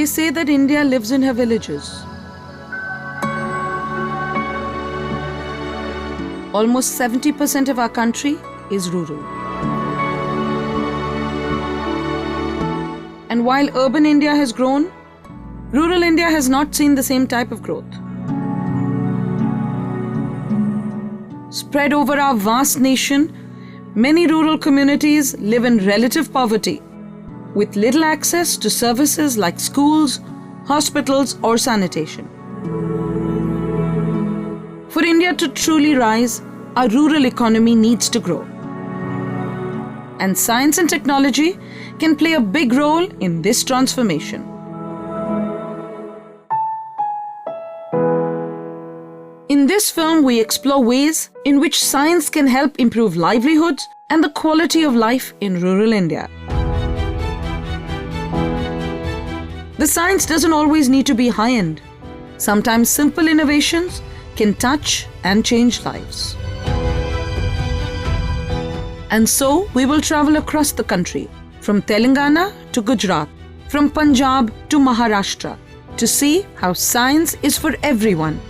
they say that India lives in her villages. Almost 70% of our country is rural. And while urban India has grown, rural India has not seen the same type of growth. Spread over our vast nation, many rural communities live in relative poverty, with little access to services like schools, hospitals, or sanitation. For India to truly rise, our rural economy needs to grow. And science and technology can play a big role in this transformation. In this film, we explore ways in which science can help improve livelihoods and the quality of life in rural India. The science doesn't always need to be high-end. Sometimes simple innovations can touch and change lives. And so, we will travel across the country, from Telangana to Gujarat, from Punjab to Maharashtra, to see how science is for everyone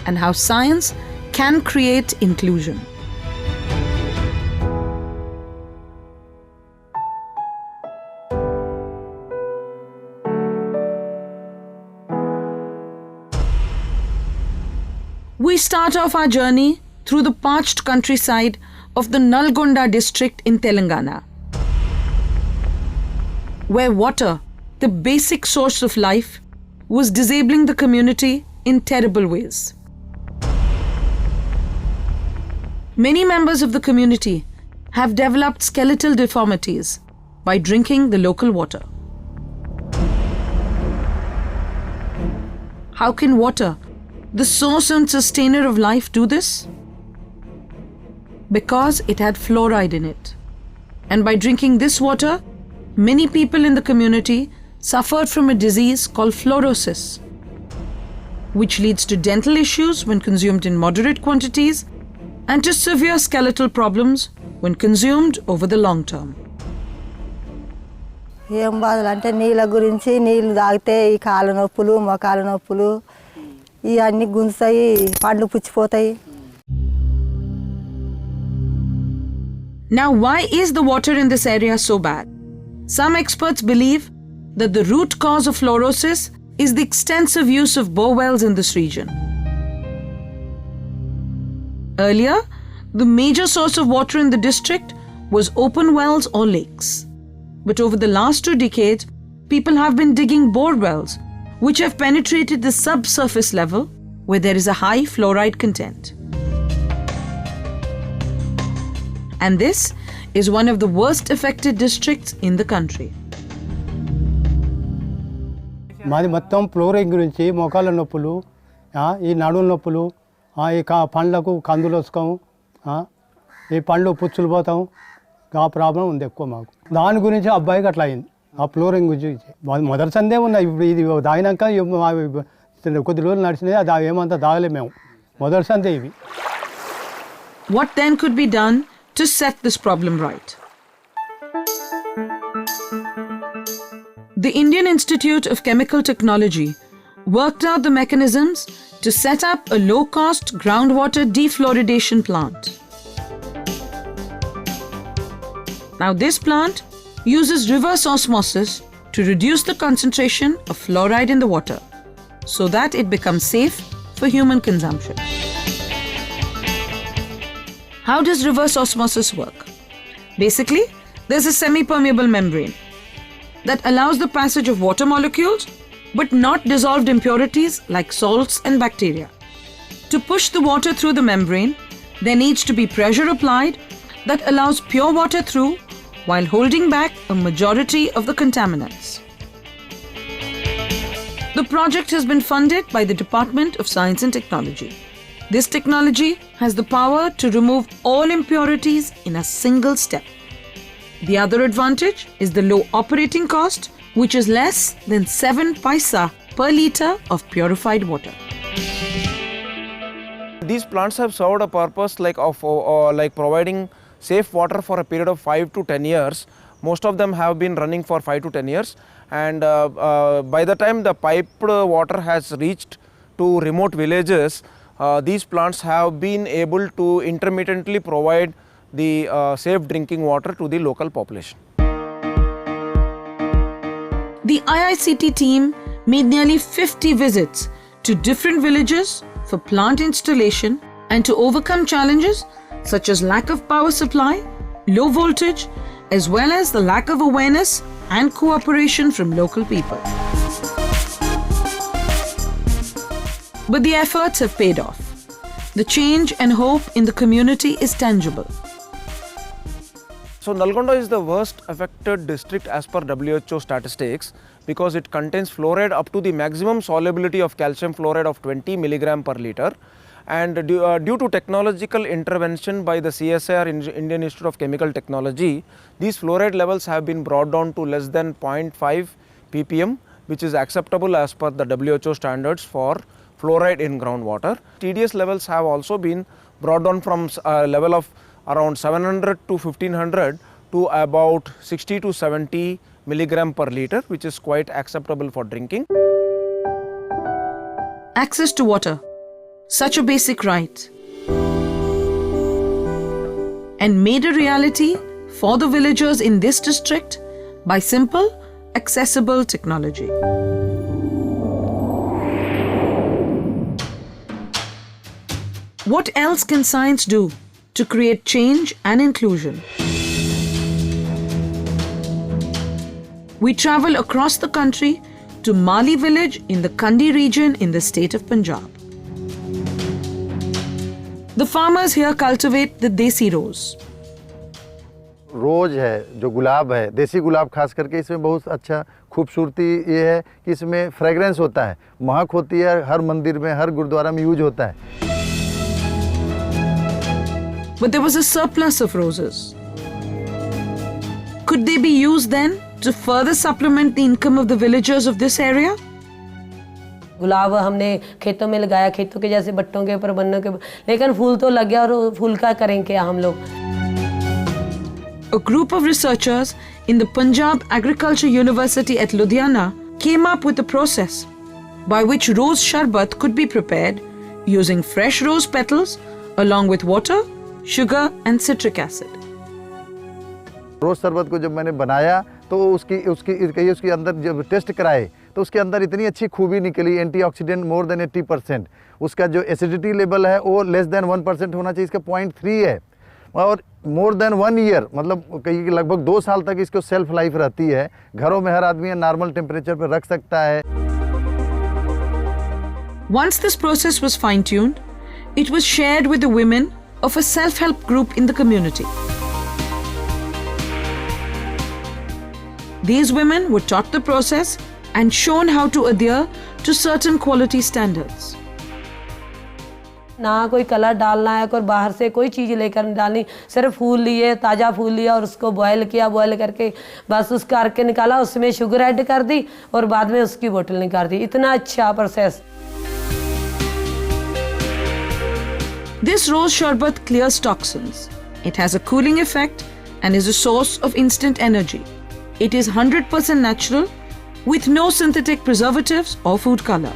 and how science can create inclusion. We start off our journey through the parched countryside of the Nalgonda district in Telangana, where water, the basic source of life, was disabling the community in terrible ways. Many members of the community have developed skeletal deformities by drinking the local water. How can water, the source and sustainer of life, do this? Because it had fluoride in it. And by drinking this water, many people in the community suffered from a disease called fluorosis, which leads to dental issues when consumed in moderate quantities and to severe skeletal problems when consumed over the long term. ఏం బాధలు అంటే నీళ్ళ గురించి నీళ్ళు తాగితే ఈ కాళ్ళ నొప్పులు మోకాళ్ళ నొప్పులు ఇవన్నీ గుంజుతాయి పండ్లు పుచ్చిపోతాయి. Now, why is the water in this area so bad? Some experts believe that the root cause of fluorosis is the extensive use of bore wells in this region. Earlier, the major source of water in the district was open wells or lakes. But over the last 2 decades, people have been digging bore wells, which have penetrated the subsurface level where there is a high fluoride content. And this is one of the worst affected districts in the country. మాది మొత్తం flooring గురించి మోకాళ్ళ నొప్పులు ఈ నడుము నొప్పులు ఈ పండ్లకు కందులు వస్తాము ఈ పండ్లు పుచ్చులు పోతాం ఆ ప్రాబ్లం ఉంది ఎక్కువ మాకు. దాని గురించి అబ్బాయికి అట్లా అయింది ఆ ఫ్లోరింగ్ గురించి. మొదటి సందే ఉన్నాయి. ఇప్పుడు ఇది తాగినాక కొద్ది రోజులు నడిచినాయి అది ఏమంతా తాగలేము మేము. మొదటి సందే ఇవి. What then could be done to set this problem right? The Indian Institute of Chemical Technology worked out the mechanisms to set up a low-cost groundwater defluoridation plant. Now this plant uses reverse osmosis to reduce the concentration of fluoride in the water so that it becomes safe for human consumption. How does reverse osmosis work? Basically, there's a semi-permeable membrane that allows the passage of water molecules but not dissolved impurities like salts and bacteria. To push the water through the membrane, there needs to be pressure applied that allows pure water through while holding back a majority of the contaminants. The project has been funded by the Department of Science and Technology. This technology has the power to remove all impurities in a single step. The other advantage is the low operating cost, which is less than 7 paisa per litre of purified water. These plants have served a purpose like providing safe water for a period of 5 to 10 years. Most of them have been running for 5 to 10 years, and by the time the piped water has reached to remote villages, these plants have been able to intermittently provide the safe drinking water to the local population. The IICT team made nearly 50 visits to different villages for plant installation and to overcome challenges such as lack of power supply, low voltage, as well as the lack of awareness and cooperation from local people. But the efforts have paid off. The change and hope in the community is tangible. So Nalgonda is the worst affected district as per WHO statistics because it contains fluoride up to the maximum solubility of calcium fluoride of 20 milligram per liter, and due to technological intervention by the CSIR Indian Institute of Chemical Technology, these fluoride levels have been brought down to less than 0.5 ppm, which is acceptable as per the WHO standards for fluoride in groundwater. TDS levels have also been brought down from a level of around 700 to 1500 to about 60 to 70 milligram per liter, which is quite acceptable for drinking. Access to water, such a basic right, and made a reality for the villagers in this district by simple, accessible technology. What else can science do to create change and inclusion? We travel across the country to Mali village in the Kandi region in the state of Punjab. The farmers here cultivate the desi rose. रोज है जो गुलाब है, देसी गुलाब खास करके, इसमें बहुत अच्छा खूबसूरती ये है कि इसमें फ्रेगरेंस होता है, महक होती है, हर मंदिर में हर गुरुद्वारा में यूज होता है. But there was a surplus of roses. Could they be used then to further supplement the income of the villagers of this area? गुलाब हमने खेतों में लगाया, खेतों के जैसे बट्टों के ऊपर बनने के, लेकिन फूल तो लग गया और फूल का करें क्या हम लोग. A group of researchers in the Punjab Agriculture University at Ludhiana came up with a process by which rose sharbat could be prepared using fresh rose petals along with water, sugar and citric acid. रोज शरबत को जब मैंने बनाया तो उसके अंदर जब test कराए तो उसके अंदर इतनी अच्छी खूबी निकली, एंटीऑक्सीडेंट मोर देन 80%. उसका जो एसिडिटी लेवल है वो लेस देन 1% होना चाहिए, इसका 0.3 है, और मोर देन 1 ईयर, मतलब कहीं लगभग 2 साल तक इसको सेल्फ लाइफ रहती है. घरों में हर आदमी नॉर्मल टेम्परेचर पर रख सकता है. Once this process was fine-tuned, it was shared with the women of a self-help group in the community. These women were taught the process and shown how to adhere to certain quality standards. ना कोई colour डालना है, कोई बाहर से कोई चीज़ लेकर नहीं डालनी, सिर्फ फूल लिए, ताज़ा फूल लिया और उसको बॉयल किया, बॉयल करके बस उसका करके निकाला, उसमें शुगर ऐड कर दी और बाद में उसकी बोतल निकाल दी. इतना अच्छा process. This rose sharbat clears toxins. It has a cooling effect and is a source of instant energy. It is 100% natural with no synthetic preservatives or food color.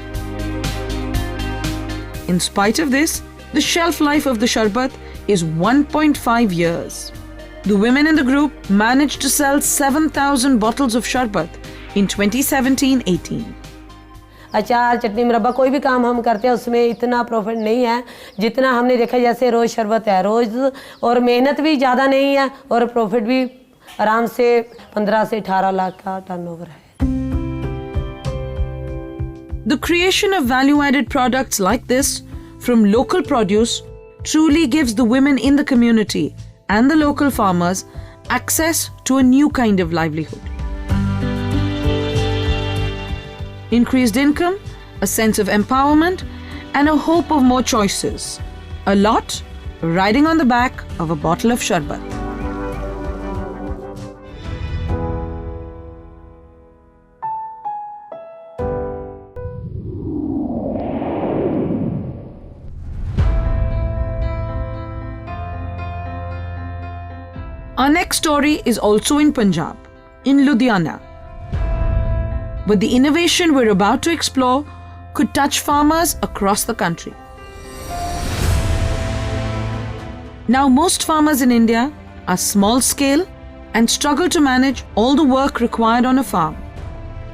In spite of this, the shelf life of the sharbat is 1.5 years. The women in the group managed to sell 7,000 bottles of sharbat in 2017-18. अचार, चटनी, मुरब्बा, कोई भी काम हम करते हैं उसमें इतना प्रॉफिट नहीं है जितना हमने देखा. जैसे रोज़ शरबत है, रोज़, और मेहनत भी ज़्यादा नहीं है और प्रॉफिट भी आराम से 15 से 18 लाख का टर्नओवर है. The creation of value-added products like this from local produce truly gives the women in the community and the local farmers access to a new kind of livelihood. Increased income, a sense of empowerment, and a hope of more choices. A lot riding on the back of a bottle of sharbat. Our next story is also in Punjab, in Ludhiana. But the innovation we're about to explore could touch farmers across the country. Now, most farmers in India are small scale and struggle to manage all the work required on a farm.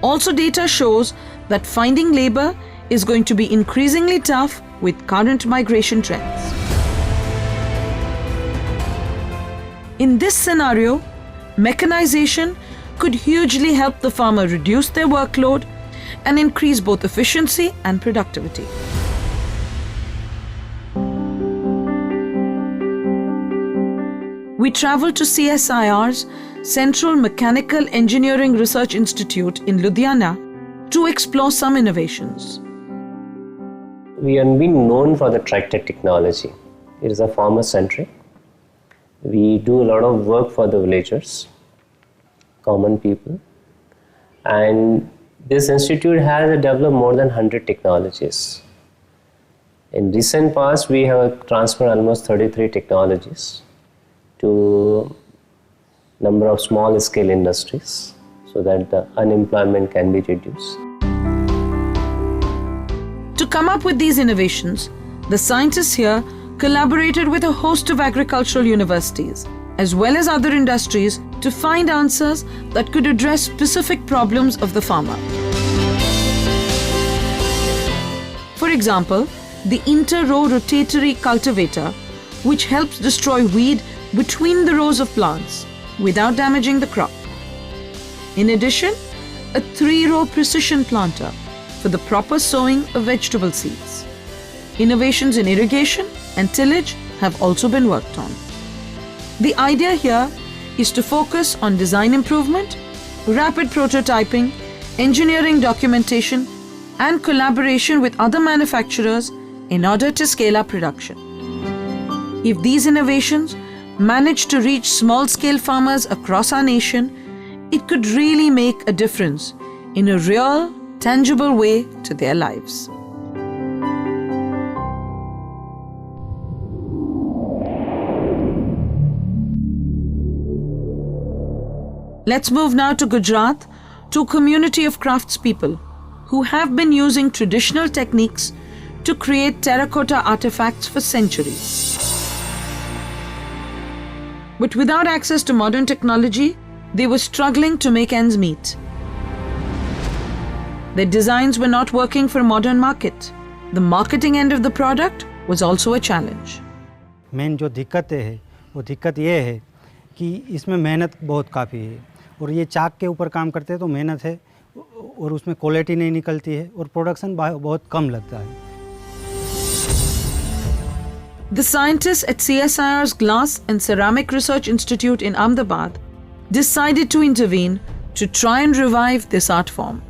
Also, data shows that finding labor is going to be increasingly tough with current migration trends. In this scenario, mechanization could hugely help the farmer reduce their workload and increase both efficiency and productivity. We traveled to CSIR's Central Mechanical Engineering Research Institute in Ludhiana to explore some innovations. We have been known for the tractor technology. It is a farmer-centric. We do a lot of work for the villagers, common people. And this institute has developed more than 100 technologies. In recent past, we have transferred almost 33 technologies to number of small-scale industries so that the unemployment can be reduced. To come up with these innovations, the scientists here collaborated with a host of agricultural universities, as well as other industries, to find answers that could address specific problems of the farmer. For example, the inter-row rotatory cultivator, which helps destroy weed between the rows of plants without damaging the crop. In addition, a 3-row precision planter for the proper sowing of vegetable seeds. Innovations in irrigation and tillage have also been worked on. The idea here is to focus on design improvement, rapid prototyping, engineering documentation, and collaboration with other manufacturers in order to scale up production. If these innovations manage to reach small-scale farmers across our nation, it could really make a difference in a real, tangible way to their lives. Let's move now to Gujarat, to a community of craftspeople who have been using traditional techniques to create terracotta artifacts for centuries. But without access to modern technology, they were struggling to make ends meet. Their designs were not working for a modern market. The marketing end of the product was also a challenge. Main जो दिक्कत है वो दिक्कत ये है कि इसमें मेहनत बहुत काफ़ी है और ये चाक के ऊपर काम करते हैं तो मेहनत है और उसमें क्वालिटी नहीं निकलती है और प्रोडक्शन बहुत कम लगता है. The scientists at CSIR's Glass and Ceramic Research Institute in Ahmedabad decided to intervene to try and revive this art form.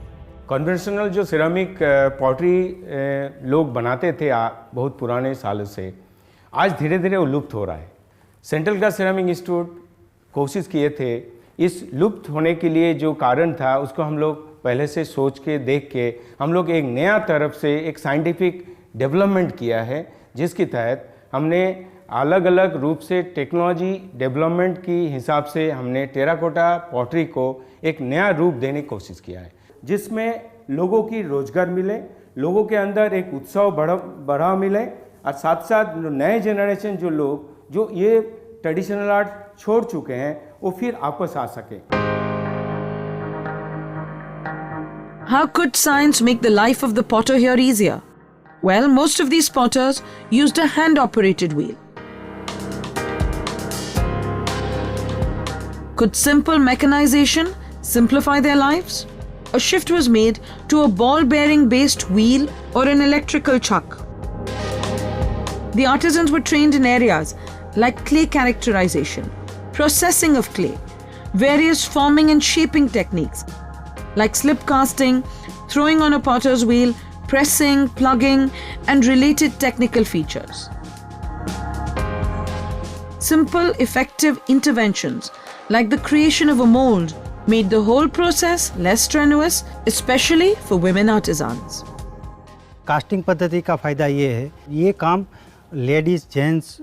Conventional जो सिरामिक पॉटरी लोग बनाते थे बहुत पुराने सालों से, आज धीरे धीरे वो लुप्त हो रहा है. सेंट्रल ग्लास सिरामिक इंस्टीट्यूट कोशिश किए थे, इस लुप्त होने के लिए जो कारण था उसको हम लोग पहले से सोच के देख के हम लोग एक नया तरफ से एक साइंटिफिक डेवलपमेंट किया है, जिसके तहत हमने अलग अलग रूप से टेक्नोलॉजी डेवलपमेंट की हिसाब से हमने टेराकोटा पॉटरी को एक नया रूप देने की कोशिश किया है, जिसमें लोगों की रोजगार मिले, लोगों के अंदर एक उत्साह बढ़ावा मिले और साथ साथ नए जनरेशन जो लोग जो ये ट्रेडिशनल आर्ट छोड़ चुके हैं वो फिर वापस आ सके. How could science make the life of the potter here easier? Well, most of these potters used a hand-operated wheel. Could simple mechanization simplify their lives? A shift was made to a ball-bearing based wheel or an electrical chuck. The artisans were trained in areas like clay characterization, processing of clay, various forming and shaping techniques like slip casting, throwing on a potter's wheel, pressing, plugging, and related technical features. Simple, effective interventions like the creation of a mold made the whole process less strenuous, especially for women artisans. Casting पद्धति का फ़ायदा ये है, ये काम ladies gents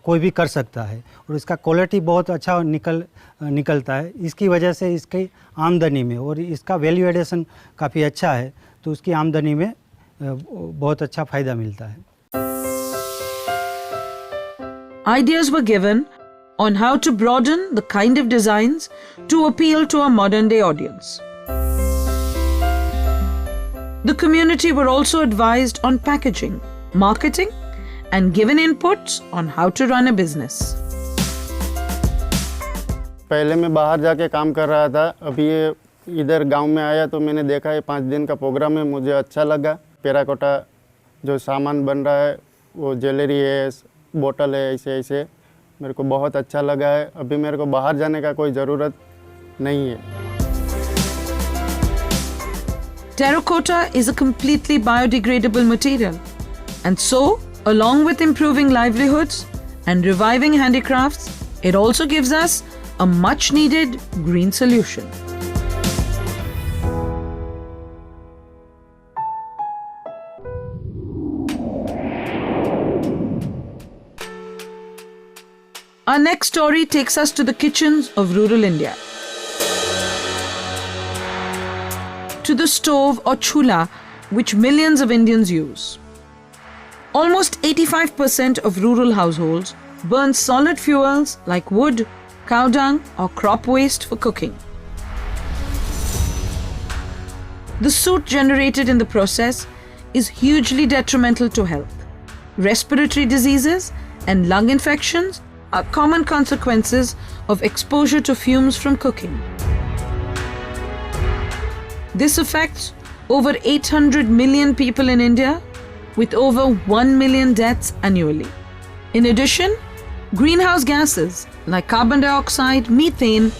कोई भी कर सकता है और इसका क्वालिटी बहुत अच्छा निकलता है। इसकी वजह से इसकी आमदनी में और इसका वैल्यू एडिशन काफ़ी अच्छा है, तो उसकी आमदनी में बहुत अच्छा फ़ायदा मिलता है। Ideas were given on how to broaden the kind of designs to appeal to a modern day audience. The community were also advised on packaging, marketing, and given inputs on how to run a business. पहले मैं बाहर जाके काम कर रहा था, अभी ये इधर गांव में आया तो मैंने देखा ये 5 दिन का प्रोग्राम है, मुझे अच्छा लगा। टेराकोटा जो सामान बन रहा है वो ज्वेलरी है, बोतल है, ऐसे मेरे को बहुत अच्छा लगा है। अभी मेरे को बाहर जाने का कोई ज़रूरत नहीं है। Terracotta is a completely biodegradable material, and so, along with improving livelihoods and reviving handicrafts, it also gives us a much needed green solution. Our next story takes us to the kitchens of rural India. To the stove or chula, which millions of Indians use. Almost 85% of rural households burn solid fuels like wood, cow dung, or crop waste for cooking. The soot generated in the process is hugely detrimental to health. Respiratory diseases and lung infections are common consequences of exposure to fumes from cooking. This affects over 800 million people in India, with over 1 million deaths annually. In addition, greenhouse gases like carbon dioxide, methane,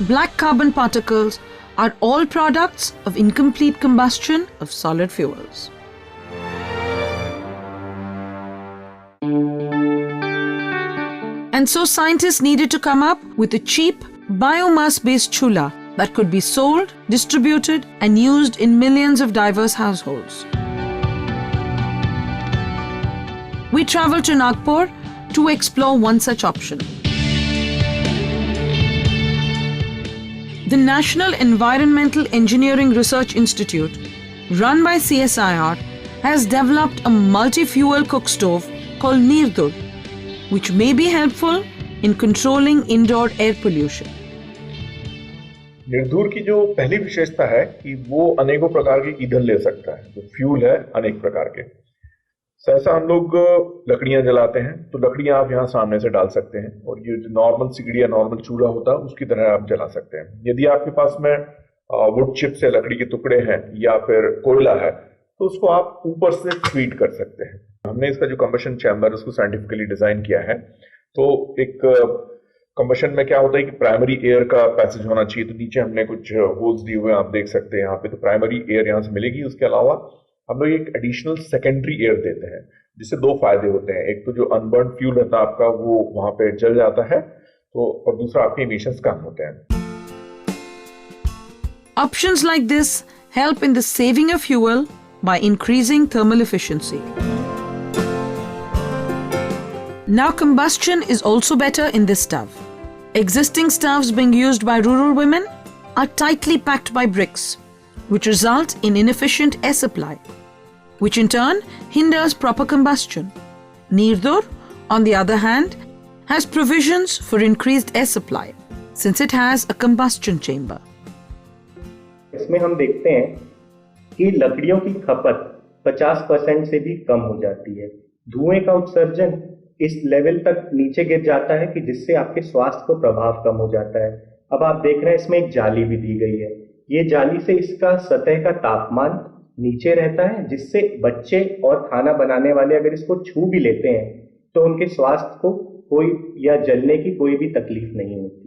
black carbon particles are all products of incomplete combustion of solid fuels. And so scientists needed to come up with a cheap biomass-based chula that could be sold, distributed, and used in millions of diverse households. We traveled to Nagpur to explore one such option. The National Environmental Engineering Research Institute, run by CSIR, has developed a multi-fuel cook stove called Neerdur, which may be helpful in controlling indoor air pollution. निर्धूर की जो पहली विशेषता है कि वो अनेकों प्रकार के ईंधन ले सकता है, जो फ्यूल है अनेक प्रकार के। सहसा हम लोग लकड़ियां जलाते हैं, तो लकड़ियां आप यहाँ सामने से डाल सकते हैं और ये जो नॉर्मल सिगड़ी या नॉर्मल चूल्हा होता है उसकी तरह आप जला सकते हैं। यदि आपके पास में वुड चिप्स या लकड़ी के टुकड़े हैं या फिर कोयला है तो उसको आप ऊपर से फीड कर सकते हैं। हमने इसका जो कंबशन चैम्बर उसको साइंटिफिकली डिजाइन किया है। तो एक कंबशन में क्या होता है कि प्राइमरी एयर का पैसेज होना चाहिए, तो नीचे हमने कुछ होल्स दिए हुए हैं, आप देख सकते हैं यहाँ पे। तो प्राइमरी एयर यहाँ से मिलेगी, उसके अलावा हम लोग एक एडिशनल सेकेंडरी एयर देते हैं, जिससे 2 फायदे होते हैं। एक तो जो अनबर्न फ्यूल रहता है आपका वो वहां पे जल जाता है, तो और दूसरा आपके इमिशंस कम होते हैं। Options like this help in the saving of fuel by increasing thermal efficiency. Now combustion is also better in this stove. Existing stoves being used by rural women are tightly packed by bricks, which result in inefficient air supply, which in turn hinders proper combustion. Neerdur, on the other hand, has provisions for increased air supply, since it has a combustion chamber. इसमें हम देखते हैं कि लकड़ियों की खपत 50% से भी कम हो जाती है। धुएं का उत्सर्जन इस लेवल तक नीचे गिर जाता है कि जिससे आपके स्वास्थ्य को प्रभाव कम हो जाता है। अब आप देख रहे हैं इसमें एक जाली भी दी गई है। ये जाली से इसका सतह का तापमान नीचे रहता है, जिससे बच्चे और खाना बनाने वाले अगर इसको छू भी लेते हैं तो उनके स्वास्थ्य को कोई या जलने की कोई भी तकलीफ नहीं होती।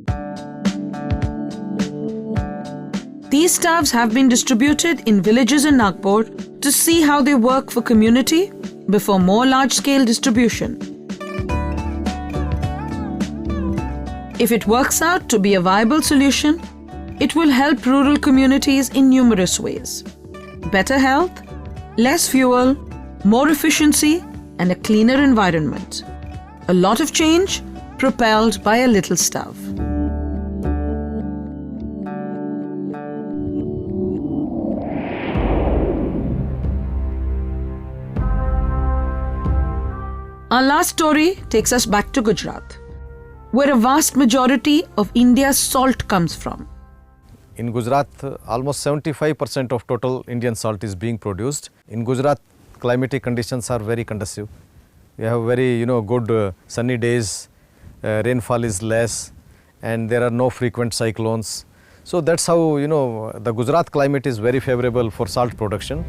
These stoves have been distributed in villages in Nagpur to see how they work for community before more large-scale distribution. If it works out to be a viable solution, it will help rural communities in numerous ways. Better health, less fuel, more efficiency, and a cleaner environment. A lot of change propelled by a little stove. Our last story takes us back to Gujarat, where a vast majority of India's salt comes from. In Gujarat, almost 75% of total Indian salt is being produced. In Gujarat, climatic conditions are very conducive. We have very good sunny days, rainfall is less, and there are no frequent cyclones. So that's how the Gujarat climate is very favorable for salt production.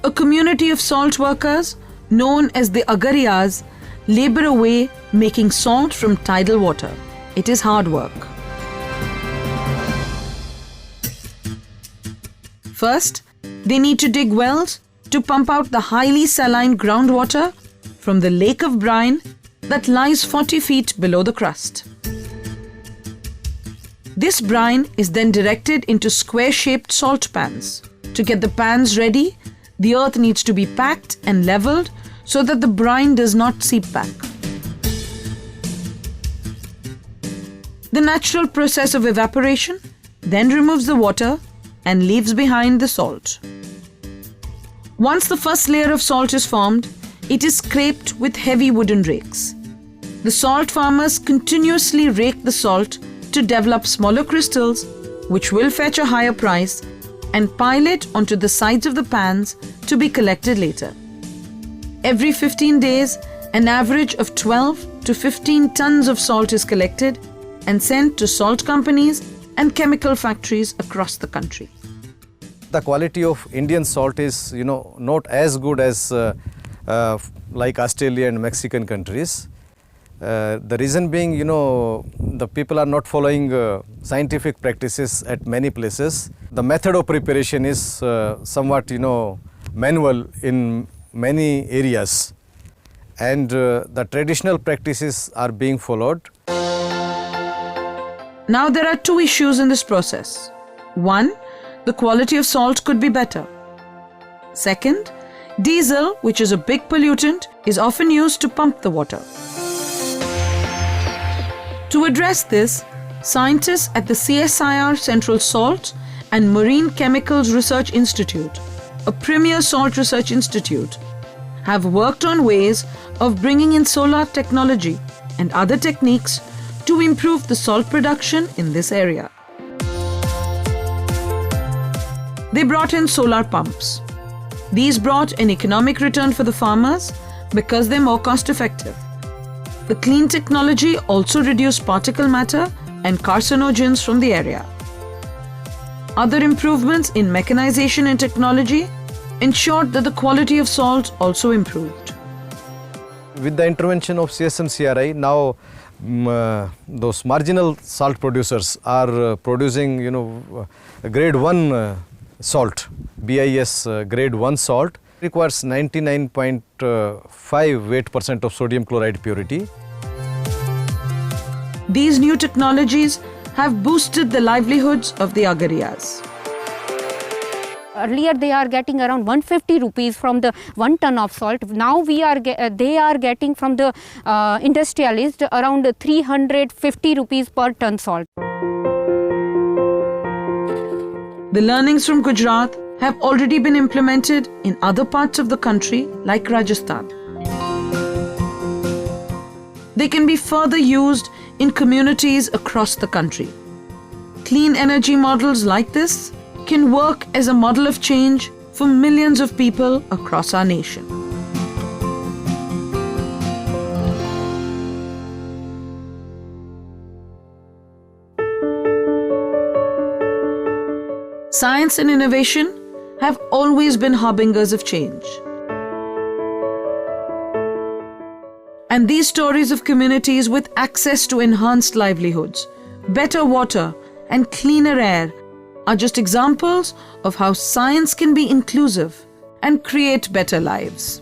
A community of salt workers known as the Agariyas labor away making salt from tidal water. It is hard work. First, they need to dig wells to pump out the highly saline groundwater from the lake of brine that lies 40 feet below the crust. This brine is then directed into square-shaped salt pans. To get the pans ready, the earth needs to be packed and leveled so that the brine does not seep back. The natural process of evaporation then removes the water and leaves behind the salt. Once the first layer of salt is formed, it is scraped with heavy wooden rakes. The salt farmers continuously rake the salt to develop smaller crystals, which will fetch a higher price, and pile it onto the sides of the pans to be collected later. Every 15 days, an average of 12 to 15 tons of salt is collected and sent to salt companies and chemical factories across the country. The quality of Indian salt is not as good as like Australia and Mexican countries. The reason being, the people are not following scientific practices at many places. The method of preparation is somewhat, manual in many areas, and the traditional practices are being followed. Now there are two issues in this process. One, the quality of salt could be better. Second, diesel, which is a big pollutant, is often used to pump the water. To address this, scientists at the CSIR Central Salt and Marine Chemicals Research Institute, a premier salt research institute, have worked on ways of bringing in solar technology and other techniques to improve the salt production in this area. They brought in solar pumps. These brought an economic return for the farmers because they're more cost-effective. The clean technology also reduced particle matter and carcinogens from the area. Other improvements in mechanization and technology ensured that the quality of salt also improved. With the intervention of CSMCRI, now those marginal salt producers are producing, grade 1 salt, BIS grade 1 salt, requires 99.5 weight% of sodium chloride purity. These new technologies have boosted the livelihoods of the Agariyas. Earlier they are getting around 150 rupees from the 1 ton of salt. Now they are getting from the industrialist around 350 rupees per ton salt. The learnings from Gujarat have already been implemented in other parts of the country like Rajasthan. They can be further used in communities across the country. Clean energy models like this can work as a model of change for millions of people across our nation. Science and innovation have always been harbingers of change. And these stories of communities with access to enhanced livelihoods, better water, and cleaner air are just examples of how science can be inclusive and create better lives.